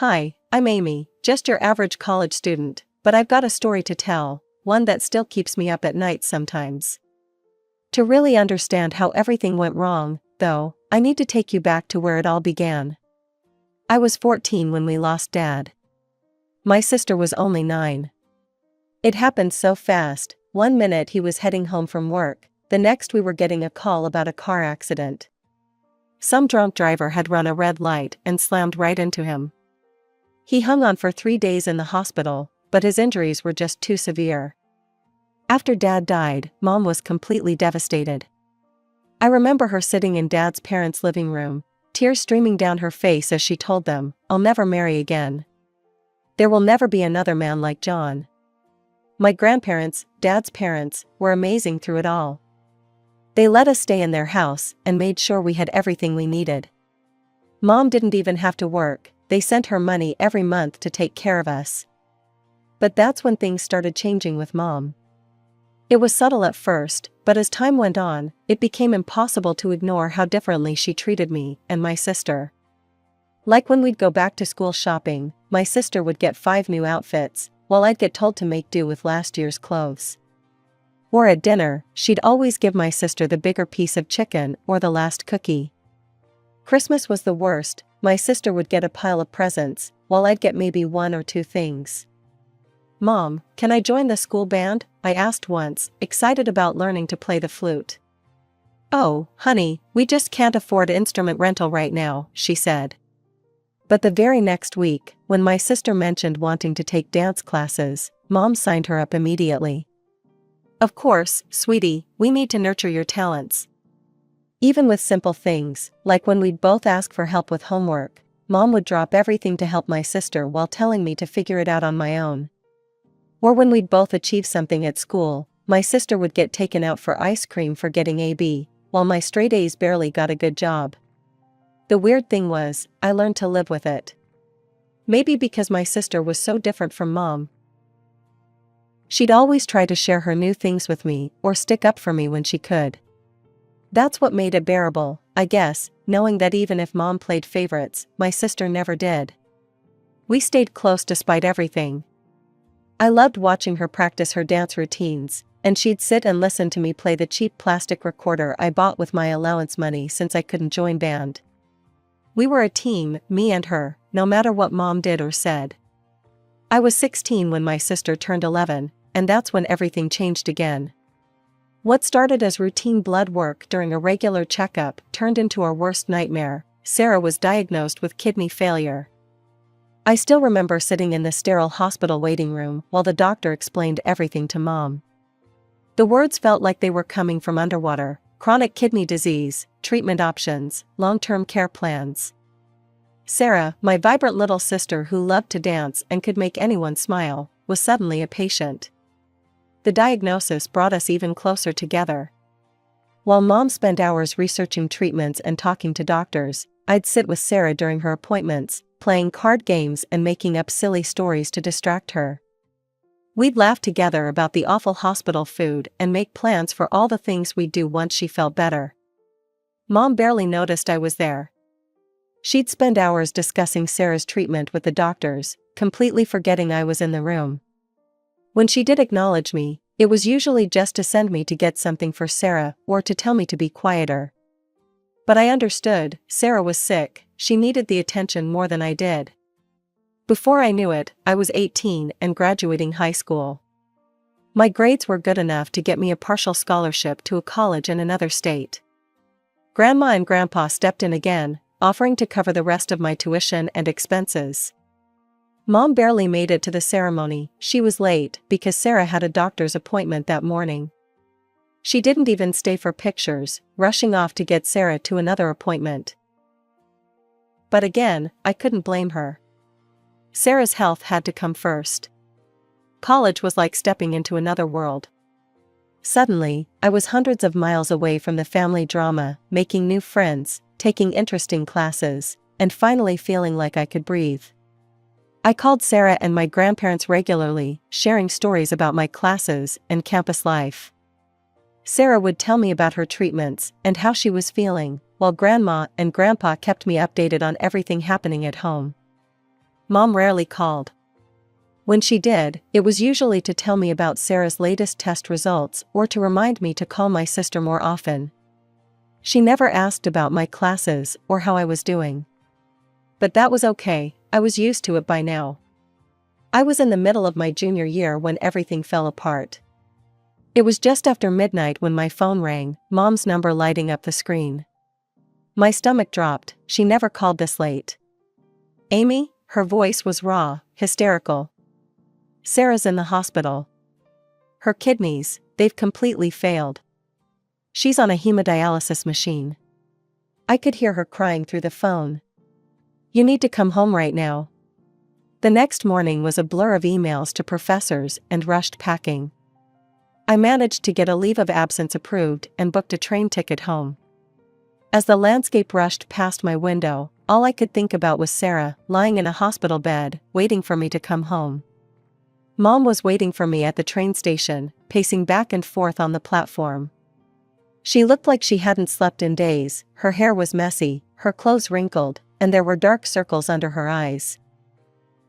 Hi, I'm Amy, just your average college student, but I've got a story to tell, one that still keeps me up at night sometimes. To really understand how everything went wrong, though, I need to take you back to where it all began. I was 14 when we lost Dad. My sister was only 9. It happened so fast. One minute he was heading home from work, the next we were getting a call about a car accident. Some drunk driver had run a red light and slammed right into him. He hung on for 3 days in the hospital, but his injuries were just too severe. After Dad died, Mom was completely devastated. I remember her sitting in Dad's parents' living room, tears streaming down her face as she told them, "I'll never marry again. There will never be another man like John." My grandparents, Dad's parents, were amazing through it all. They let us stay in their house and made sure we had everything we needed. Mom didn't even have to work, they sent her money every month to take care of us. But that's when things started changing with Mom. It was subtle at first, but as time went on, it became impossible to ignore how differently she treated me and my sister. Like when we'd go back to school shopping, my sister would get 5 new outfits, while I'd get told to make do with last year's clothes. Or at dinner, she'd always give my sister the bigger piece of chicken or the last cookie. Christmas was the worst. My sister would get a pile of presents, while I'd get maybe 1 or 2 things. "Mom, can I join the school band?" I asked once, excited about learning to play the flute. "Oh, honey, we just can't afford instrument rental right now," she said. But the very next week, when my sister mentioned wanting to take dance classes, Mom signed her up immediately. "Of course, sweetie, we need to nurture your talents." Even with simple things, like when we'd both ask for help with homework, Mom would drop everything to help my sister while telling me to figure it out on my own. Or when we'd both achieve something at school, my sister would get taken out for ice cream for getting a B, while my straight A's barely got a good job. The weird thing was, I learned to live with it. Maybe because my sister was so different from Mom. She'd always try to share her new things with me or stick up for me when she could. That's what made it bearable, I guess, knowing that even if Mom played favorites, my sister never did. We stayed close despite everything. I loved watching her practice her dance routines, and she'd sit and listen to me play the cheap plastic recorder I bought with my allowance money since I couldn't join band. We were a team, me and her, no matter what Mom did or said. I was 16 when my sister turned 11, and that's when everything changed again. What started as routine blood work during a regular checkup turned into our worst nightmare. Sarah was diagnosed with kidney failure. I still remember sitting in the sterile hospital waiting room while the doctor explained everything to Mom. The words felt like they were coming from underwater: chronic kidney disease, treatment options, long-term care plans. Sarah, my vibrant little sister who loved to dance and could make anyone smile, was suddenly a patient. The diagnosis brought us even closer together. While Mom spent hours researching treatments and talking to doctors, I'd sit with Sarah during her appointments, playing card games and making up silly stories to distract her. We'd laugh together about the awful hospital food and make plans for all the things we'd do once she felt better. Mom barely noticed I was there. She'd spend hours discussing Sarah's treatment with the doctors, completely forgetting I was in the room. When she did acknowledge me, it was usually just to send me to get something for Sarah or to tell me to be quieter. But I understood, Sarah was sick, she needed the attention more than I did. Before I knew it, I was 18 and graduating high school. My grades were good enough to get me a partial scholarship to a college in another state. Grandma and Grandpa stepped in again, offering to cover the rest of my tuition and expenses. Mom barely made it to the ceremony. She was late because Sarah had a doctor's appointment that morning. She didn't even stay for pictures, rushing off to get Sarah to another appointment. But again, I couldn't blame her. Sarah's health had to come first. College was like stepping into another world. Suddenly, I was hundreds of miles away from the family drama, making new friends, taking interesting classes, and finally feeling like I could breathe. I called Sarah and my grandparents regularly, sharing stories about my classes and campus life. Sarah would tell me about her treatments and how she was feeling, while Grandma and Grandpa kept me updated on everything happening at home. Mom rarely called. When she did, it was usually to tell me about Sarah's latest test results or to remind me to call my sister more often. She never asked about my classes or how I was doing. But that was okay, I was used to it by now. I was in the middle of my junior year when everything fell apart. It was just after midnight when my phone rang, Mom's number lighting up the screen. My stomach dropped, she never called this late. Amy? Her voice was raw, hysterical. Sarah's in the hospital. Her kidneys, they've completely failed. She's on a hemodialysis machine. I could hear her crying through the phone. You need to come home right now. The next morning was a blur of emails to professors and rushed packing. I managed to get a leave of absence approved and booked a train ticket home. As the landscape rushed past my window, all I could think about was Sarah, lying in a hospital bed, waiting for me to come home. Mom was waiting for me at the train station, pacing back and forth on the platform. She looked like she hadn't slept in days, her hair was messy, her clothes wrinkled, and there were dark circles under her eyes.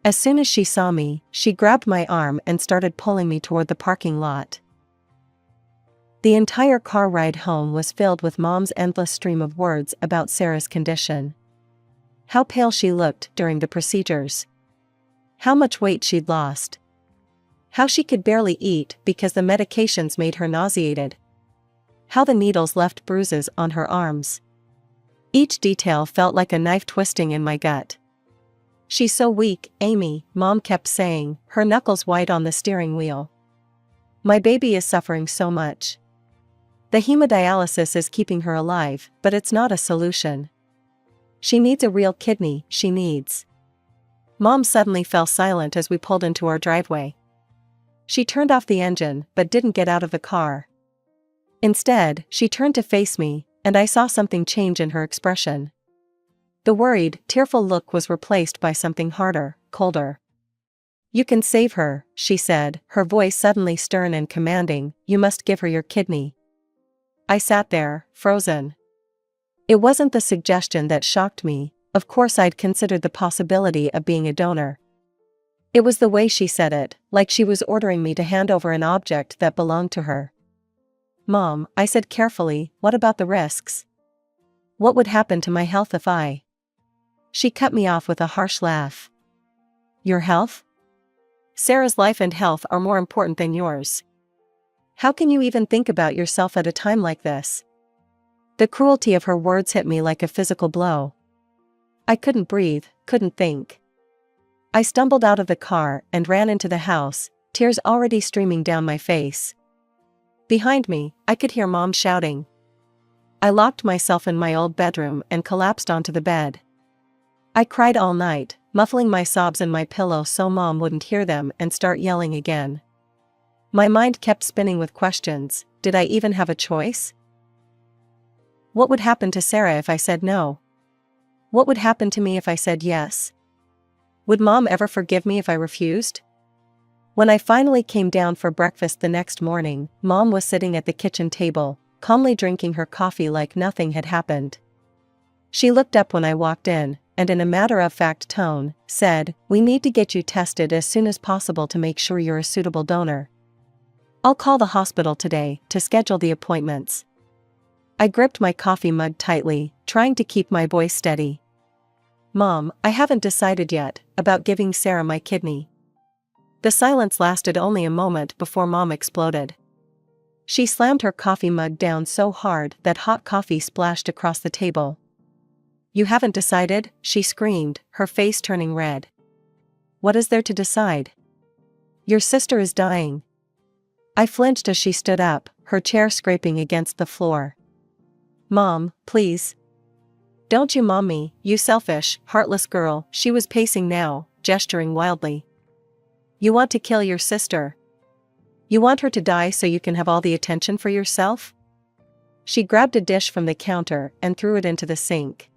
As soon as she saw me, she grabbed my arm and started pulling me toward the parking lot. The entire car ride home was filled with Mom's endless stream of words about Sarah's condition. How pale she looked during the procedures. How much weight she'd lost. How she could barely eat because the medications made her nauseated. How the needles left bruises on her arms. Each detail felt like a knife twisting in my gut. She's so weak, Amy, Mom kept saying, her knuckles white on the steering wheel. My baby is suffering so much. The hemodialysis is keeping her alive, but it's not a solution. She needs a real kidney, she needs. Mom suddenly fell silent as we pulled into our driveway. She turned off the engine, but didn't get out of the car. Instead, she turned to face me, and I saw something change in her expression. The worried, tearful look was replaced by something harder, colder. You can save her, she said, her voice suddenly stern and commanding, you must give her your kidney. I sat there, frozen. It wasn't the suggestion that shocked me, of course I'd considered the possibility of being a donor. It was the way she said it, like she was ordering me to hand over an object that belonged to her. Mom, I said carefully, what about the risks? What would happen to my health if I... She cut me off with a harsh laugh. Your health? Sarah's life and health are more important than yours. How can you even think about yourself at a time like this? The cruelty of her words hit me like a physical blow. I couldn't breathe, couldn't think. I stumbled out of the car and ran into the house, tears already streaming down my face. Behind me, I could hear Mom shouting. I locked myself in my old bedroom and collapsed onto the bed. I cried all night, muffling my sobs in my pillow so Mom wouldn't hear them and start yelling again. My mind kept spinning with questions. Did I even have a choice? What would happen to Sarah if I said no? What would happen to me if I said yes? Would Mom ever forgive me if I refused? When I finally came down for breakfast the next morning, Mom was sitting at the kitchen table, calmly drinking her coffee like nothing had happened. She looked up when I walked in, and in a matter-of-fact tone, said, "We need to get you tested as soon as possible to make sure you're a suitable donor. I'll call the hospital today to schedule the appointments." I gripped my coffee mug tightly, trying to keep my voice steady. Mom, I haven't decided yet about giving Sarah my kidney. The silence lasted only a moment before Mom exploded. She slammed her coffee mug down so hard that hot coffee splashed across the table. You haven't decided? She screamed, her face turning red. What is there to decide? Your sister is dying. I flinched as she stood up, her chair scraping against the floor. Mom, please. Don't you mom me, you selfish, heartless girl, she was pacing now, gesturing wildly. You want to kill your sister. You want her to die so you can have all the attention for yourself? She grabbed a dish from the counter and threw it into the sink.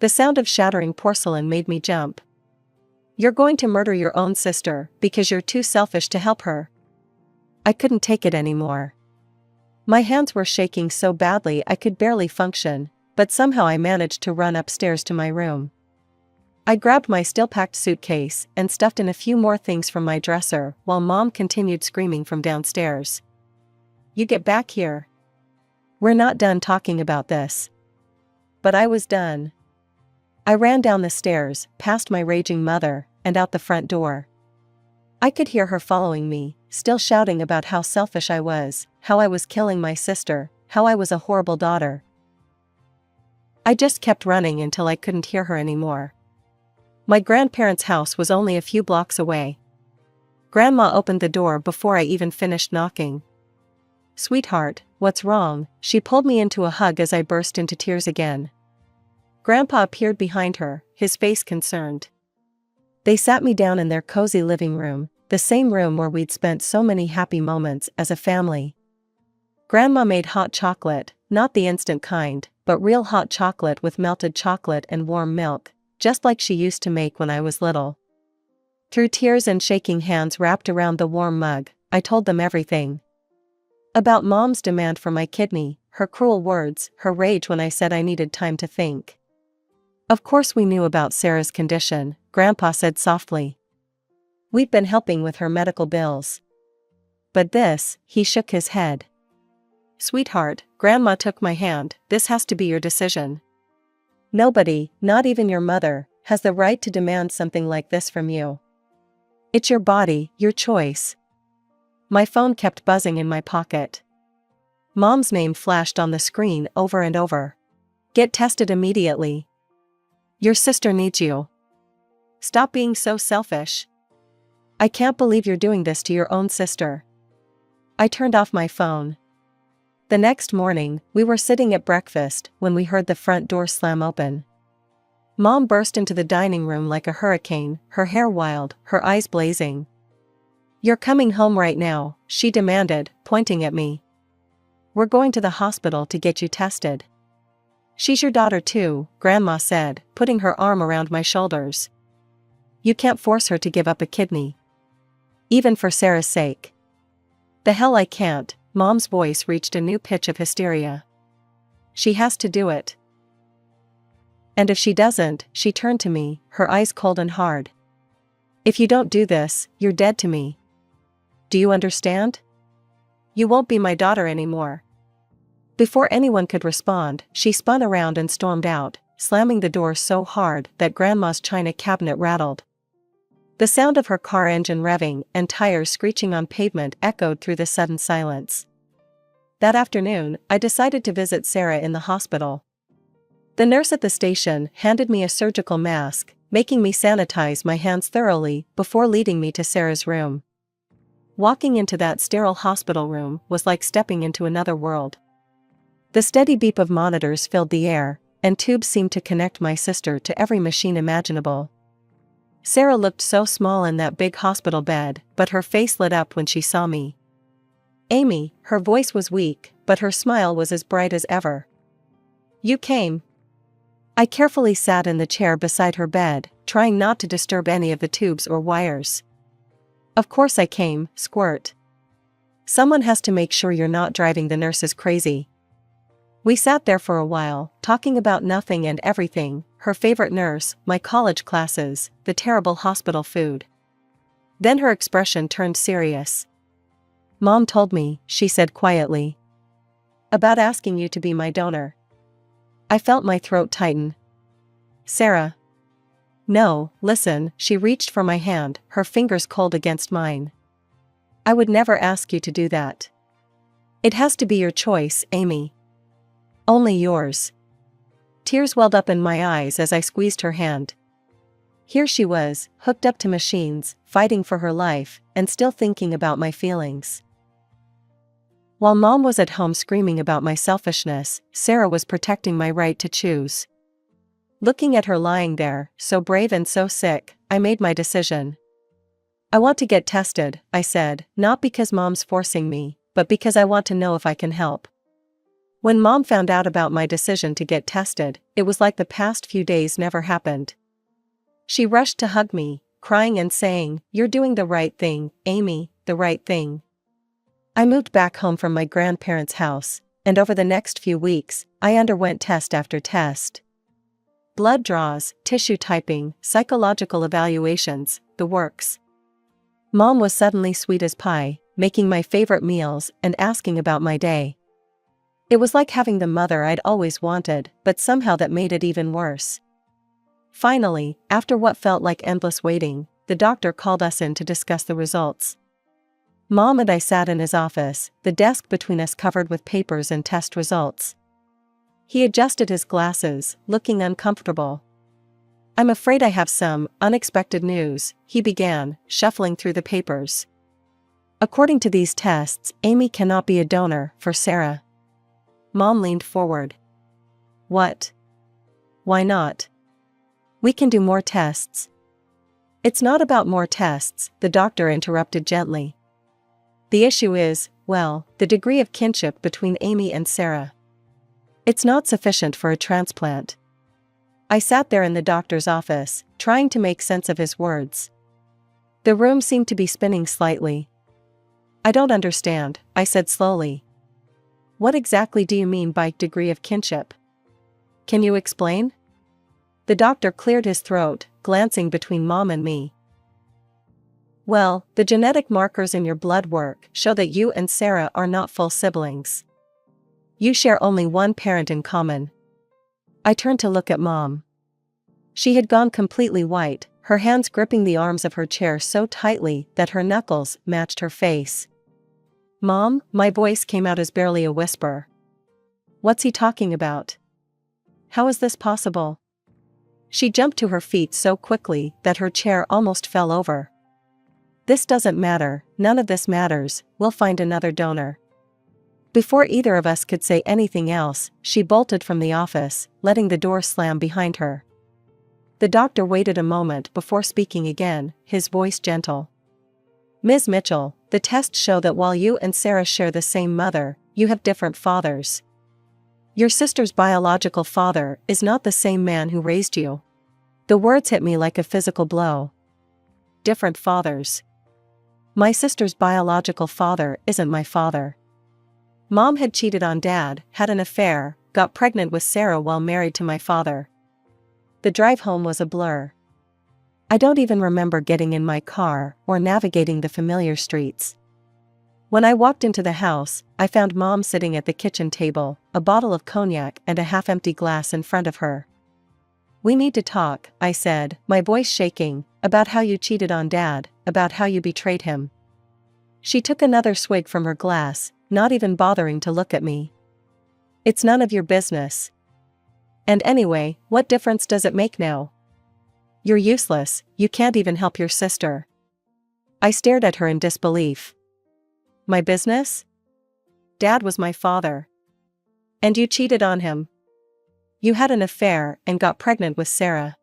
The sound of shattering porcelain made me jump. You're going to murder your own sister because you're too selfish to help her. I couldn't take it anymore. My hands were shaking so badly I could barely function, but somehow I managed to run upstairs to my room. I grabbed my still-packed suitcase and stuffed in a few more things from my dresser while Mom continued screaming from downstairs. "You get back here. We're not done talking about this." But I was done. I ran down the stairs, past my raging mother, and out the front door. I could hear her following me, still shouting about how selfish I was, how I was killing my sister, how I was a horrible daughter. I just kept running until I couldn't hear her anymore. My grandparents' house was only a few blocks away. Grandma opened the door before I even finished knocking. "Sweetheart, what's wrong?" She pulled me into a hug as I burst into tears again. Grandpa appeared behind her, his face concerned. They sat me down in their cozy living room, the same room where we'd spent so many happy moments as a family. Grandma made hot chocolate, not the instant kind, but real hot chocolate with melted chocolate and warm milk, just like she used to make when I was little. Through tears and shaking hands wrapped around the warm mug, I told them everything. About Mom's demand for my kidney, her cruel words, her rage when I said I needed time to think. "Of course we knew about Sarah's condition," Grandpa said softly. "We'd been helping with her medical bills. But this," he shook his head. "Sweetheart," Grandma took my hand, "this has to be your decision. Nobody, not even your mother, has the right to demand something like this from you. It's your body, your choice." My phone kept buzzing in my pocket. Mom's name flashed on the screen over and over. "Get tested immediately. Your sister needs you. Stop being so selfish. I can't believe you're doing this to your own sister." I turned off my phone. The next morning, we were sitting at breakfast when we heard the front door slam open. Mom burst into the dining room like a hurricane, her hair wild, her eyes blazing. "You're coming home right now," she demanded, pointing at me. "We're going to the hospital to get you tested." "She's your daughter too," Grandma said, putting her arm around my shoulders. "You can't force her to give up a kidney. Even for Sarah's sake." "The hell I can't." Mom's voice reached a new pitch of hysteria. "She has to do it. And if she doesn't," she turned to me, her eyes cold and hard. "If you don't do this, you're dead to me. Do you understand? You won't be my daughter anymore." Before anyone could respond, she spun around and stormed out, slamming the door so hard that Grandma's china cabinet rattled. The sound of her car engine revving and tires screeching on pavement echoed through the sudden silence. That afternoon, I decided to visit Sarah in the hospital. The nurse at the station handed me a surgical mask, making me sanitize my hands thoroughly before leading me to Sarah's room. Walking into that sterile hospital room was like stepping into another world. The steady beep of monitors filled the air, and tubes seemed to connect my sister to every machine imaginable. Sarah looked so small in that big hospital bed, but her face lit up when she saw me. "Amy," her voice was weak, but her smile was as bright as ever. "You came." I carefully sat in the chair beside her bed, trying not to disturb any of the tubes or wires. "Of course I came, Squirt. Someone has to make sure you're not driving the nurses crazy." We sat there for a while, talking about nothing and everything, her favorite nurse, my college classes, the terrible hospital food. Then her expression turned serious. "Mom told me," she said quietly, "about asking you to be my donor." I felt my throat tighten. "Sarah." "No, listen," she reached for my hand, her fingers cold against mine. "I would never ask you to do that. It has to be your choice, Amy. Only yours." Tears welled up in my eyes as I squeezed her hand. Here she was, hooked up to machines, fighting for her life, and still thinking about my feelings. While Mom was at home screaming about my selfishness, Sarah was protecting my right to choose. Looking at her lying there, so brave and so sick, I made my decision. "I want to get tested," I said, "not because Mom's forcing me, but because I want to know if I can help." When Mom found out about my decision to get tested, it was like the past few days never happened. She rushed to hug me, crying and saying, "You're doing the right thing, Amy, the right thing." I moved back home from my grandparents' house, and over the next few weeks, I underwent test after test. Blood draws, tissue typing, psychological evaluations, the works. Mom was suddenly sweet as pie, making my favorite meals and asking about my day. It was like having the mother I'd always wanted, but somehow that made it even worse. Finally, after what felt like endless waiting, the doctor called us in to discuss the results. Mom and I sat in his office, the desk between us covered with papers and test results. He adjusted his glasses, looking uncomfortable. "I'm afraid I have some unexpected news," he began, shuffling through the papers. "According to these tests, Amy cannot be a donor for Sarah." Mom leaned forward. "What? Why not? We can do more tests." "It's not about more tests," the doctor interrupted gently. "The issue is, well, the degree of kinship between Amy and Sarah. It's not sufficient for a transplant." I sat there in the doctor's office, trying to make sense of his words. The room seemed to be spinning slightly. "I don't understand," I said slowly. "What exactly do you mean by degree of kinship? Can you explain?" The doctor cleared his throat, glancing between Mom and me. "Well, the genetic markers in your blood work show that you and Sarah are not full siblings. You share only one parent in common." I turned to look at Mom. She had gone completely white, her hands gripping the arms of her chair so tightly that her knuckles matched her face. "Mom," my voice came out as barely a whisper. "What's he talking about? How is this possible?" She jumped to her feet so quickly that her chair almost fell over. "This doesn't matter, none of this matters, we'll find another donor." Before either of us could say anything else, she bolted from the office, letting the door slam behind her. The doctor waited a moment before speaking again, his voice gentle. "Ms. Mitchell, the tests show that while you and Sarah share the same mother, you have different fathers. Your sister's biological father is not the same man who raised you." The words hit me like a physical blow. Different fathers. My sister's biological father isn't my father. Mom had cheated on Dad, had an affair, got pregnant with Sarah while married to my father. The drive home was a blur. I don't even remember getting in my car or navigating the familiar streets. When I walked into the house, I found Mom sitting at the kitchen table, a bottle of cognac and a half-empty glass in front of her. "We need to talk," I said, my voice shaking, "about how you cheated on Dad, about how you betrayed him." She took another swig from her glass, not even bothering to look at me. "It's none of your business. And anyway, what difference does it make now? You're useless, you can't even help your sister." I stared at her in disbelief. "My business? Dad was my father. And you cheated on him. You had an affair and got pregnant with Sarah.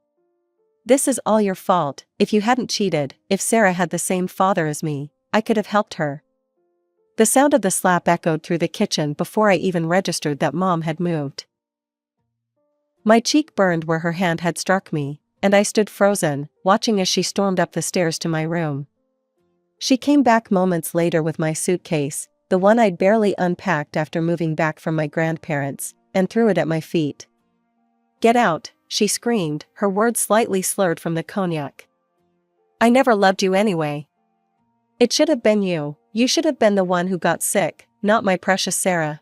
This is all your fault. If you hadn't cheated, if Sarah had the same father as me, I could have helped her." The sound of the slap echoed through the kitchen before I even registered that Mom had moved. My cheek burned where her hand had struck me, and I stood frozen, watching as she stormed up the stairs to my room. She came back moments later with my suitcase, the one I'd barely unpacked after moving back from my grandparents, and threw it at my feet. "Get out," she screamed, her words slightly slurred from the cognac. "I never loved you anyway. It should have been you. You should have been the one who got sick, not my precious Sarah."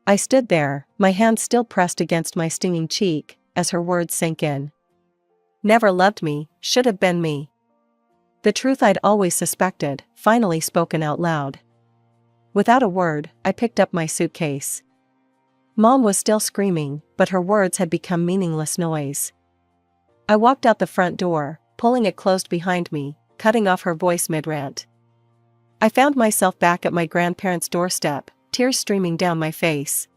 I stood there, my hand still pressed against my stinging cheek, as her words sank in. Never loved me, should have been me. The truth I'd always suspected, finally spoken out loud. Without a word, I picked up my suitcase. Mom was still screaming, but her words had become meaningless noise. I walked out the front door, pulling it closed behind me, cutting off her voice mid-rant. I found myself back at my grandparents' doorstep, tears streaming down my face.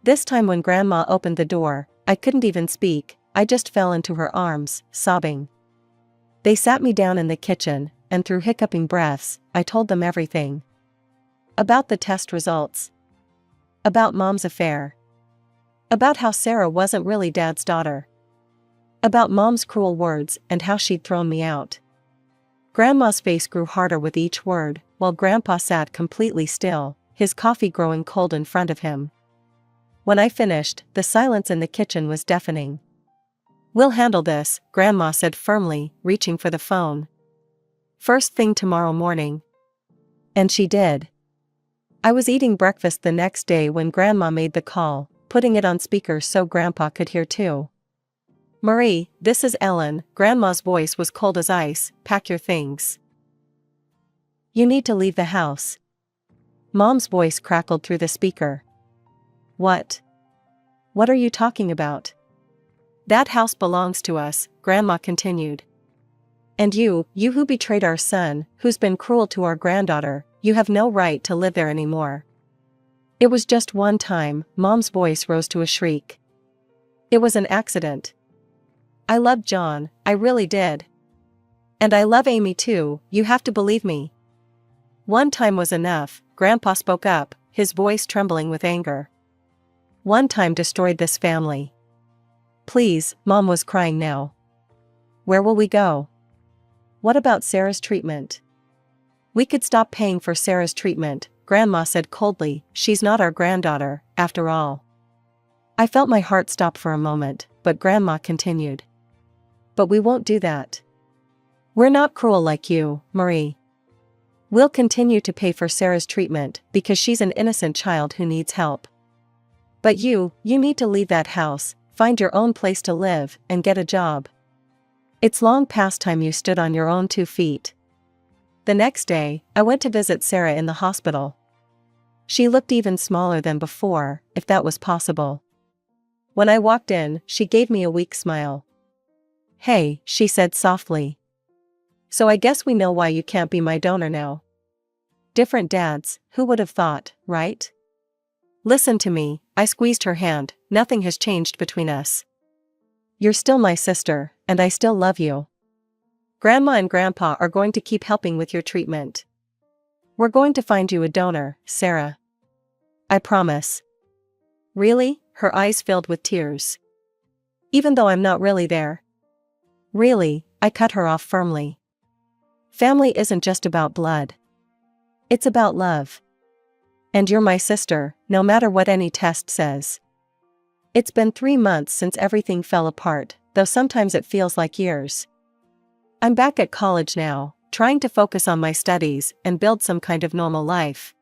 This time when Grandma opened the door, I couldn't even speak, I just fell into her arms, sobbing. They sat me down in the kitchen, and through hiccuping breaths, I told them everything. About the test results. About Mom's affair. About how Sarah wasn't really Dad's daughter. About Mom's cruel words and how she'd thrown me out. Grandma's face grew harder with each word, while Grandpa sat completely still, his coffee growing cold in front of him. When I finished, the silence in the kitchen was deafening. We'll handle this, Grandma said firmly, reaching for the phone. First thing tomorrow morning. And she did. I was eating breakfast the next day when Grandma made the call, putting it on speaker so Grandpa could hear too. Marie, this is Ellen. Grandma's voice was cold as ice. Pack your things. You need to leave the house. Mom's voice crackled through the speaker. What? What are you talking about? That house belongs to us, Grandma continued. And you who betrayed our son, who's been cruel to our granddaughter, you have no right to live there anymore. It was just one time. Mom's voice rose to a shriek. It was an accident. I loved John, I really did. And I love Amy too, you have to believe me. One time was enough, Grandpa spoke up, his voice trembling with anger. One time destroyed this family. Please, Mom was crying now. Where will we go? What about Sarah's treatment? We could stop paying for Sarah's treatment, Grandma said coldly. She's not our granddaughter, after all. I felt my heart stop for a moment, but Grandma continued. But we won't do that. We're not cruel like you, Marie. We'll continue to pay for Sarah's treatment because she's an innocent child who needs help. But you need to leave that house, find your own place to live, and get a job. It's long past time you stood on your own 2 feet. The next day, I went to visit Sarah in the hospital. She looked even smaller than before, if that was possible. When I walked in, she gave me a weak smile. Hey, she said softly. So I guess we know why you can't be my donor now. Different dads, who would have thought, right? Listen to me, I squeezed her hand, nothing has changed between us. You're still my sister, and I still love you. Grandma and Grandpa are going to keep helping with your treatment. We're going to find you a donor, Sarah. I promise. Really? Her eyes filled with tears. Even though I'm not really there? Really, I cut her off firmly. Family isn't just about blood. It's about love. And you're my sister, no matter what any test says. It's been 3 months since everything fell apart, though sometimes it feels like years. I'm back at college now, trying to focus on my studies and build some kind of normal life.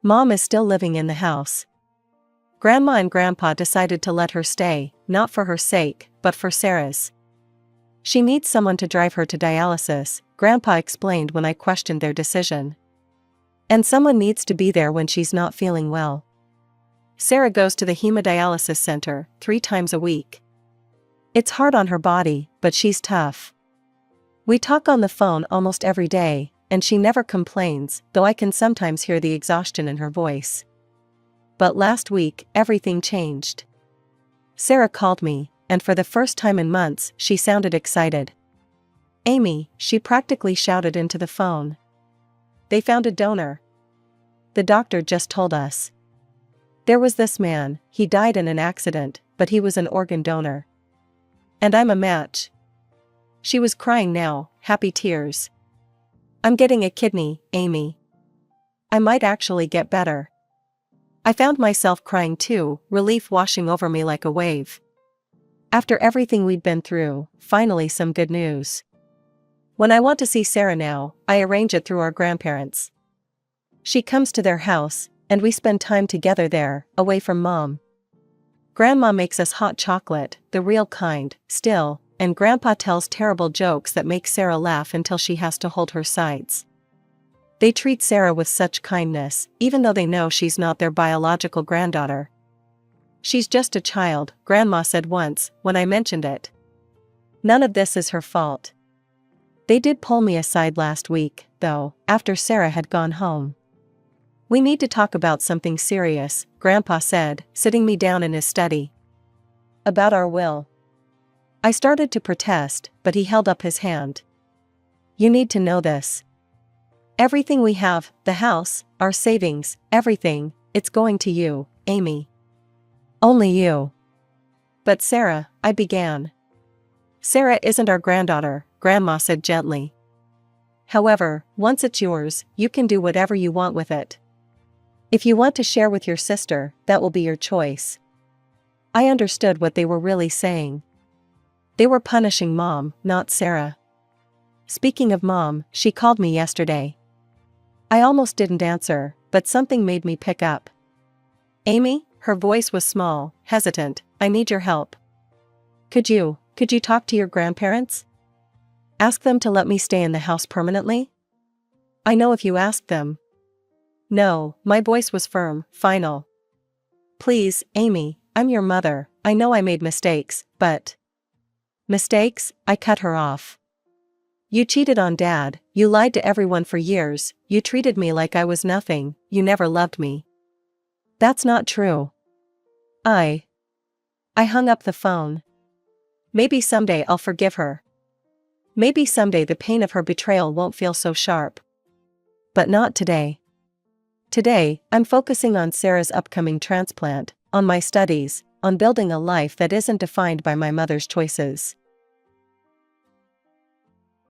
Mom is still living in the house. Grandma and Grandpa decided to let her stay, not for her sake, but for Sarah's. She needs someone to drive her to dialysis, Grandpa explained when I questioned their decision. And someone needs to be there when she's not feeling well. Sarah goes to the hemodialysis center 3 times a week. It's hard on her body, but she's tough. We talk on the phone almost every day, and she never complains, though I can sometimes hear the exhaustion in her voice. But last week, everything changed. Sarah called me, and for the first time in months, she sounded excited. Amy, she practically shouted into the phone. They found a donor. The doctor just told us. There was this man, he died in an accident, but he was an organ donor. And I'm a match. She was crying now, happy tears. I'm getting a kidney, Amy. I might actually get better. I found myself crying too, relief washing over me like a wave. After everything we'd been through, finally some good news. When I want to see Sarah now, I arrange it through our grandparents. She comes to their house, and we spend time together there, away from Mom. Grandma makes us hot chocolate, the real kind, still, and Grandpa tells terrible jokes that make Sarah laugh until she has to hold her sides. They treat Sarah with such kindness, even though they know she's not their biological granddaughter. She's just a child, Grandma said once, when I mentioned it. None of this is her fault. They did pull me aside last week, though, after Sarah had gone home. We need to talk about something serious, Grandpa said, sitting me down in his study. About our will. I started to protest, but he held up his hand. You need to know this. Everything we have, the house, our savings, everything, it's going to you, Amy. Only you. But Sarah, I began. Sarah isn't our granddaughter, Grandma said gently. However, once it's yours, you can do whatever you want with it. If you want to share with your sister, that will be your choice. I understood what they were really saying. They were punishing Mom, not Sarah. Speaking of Mom, she called me yesterday. I almost didn't answer, but something made me pick up. Amy, her voice was small, hesitant, I need your help. Could you talk to your grandparents? Ask them to let me stay in the house permanently? I know if you ask them. No, my voice was firm, final. Please, Amy, I'm your mother, I know I made mistakes, but... Mistakes? I cut her off. You cheated on Dad, you lied to everyone for years, you treated me like I was nothing, you never loved me. That's not true. I hung up the phone. Maybe someday I'll forgive her. Maybe someday the pain of her betrayal won't feel so sharp. But not today. Today, I'm focusing on Sarah's upcoming transplant, on my studies, on building a life that isn't defined by my mother's choices.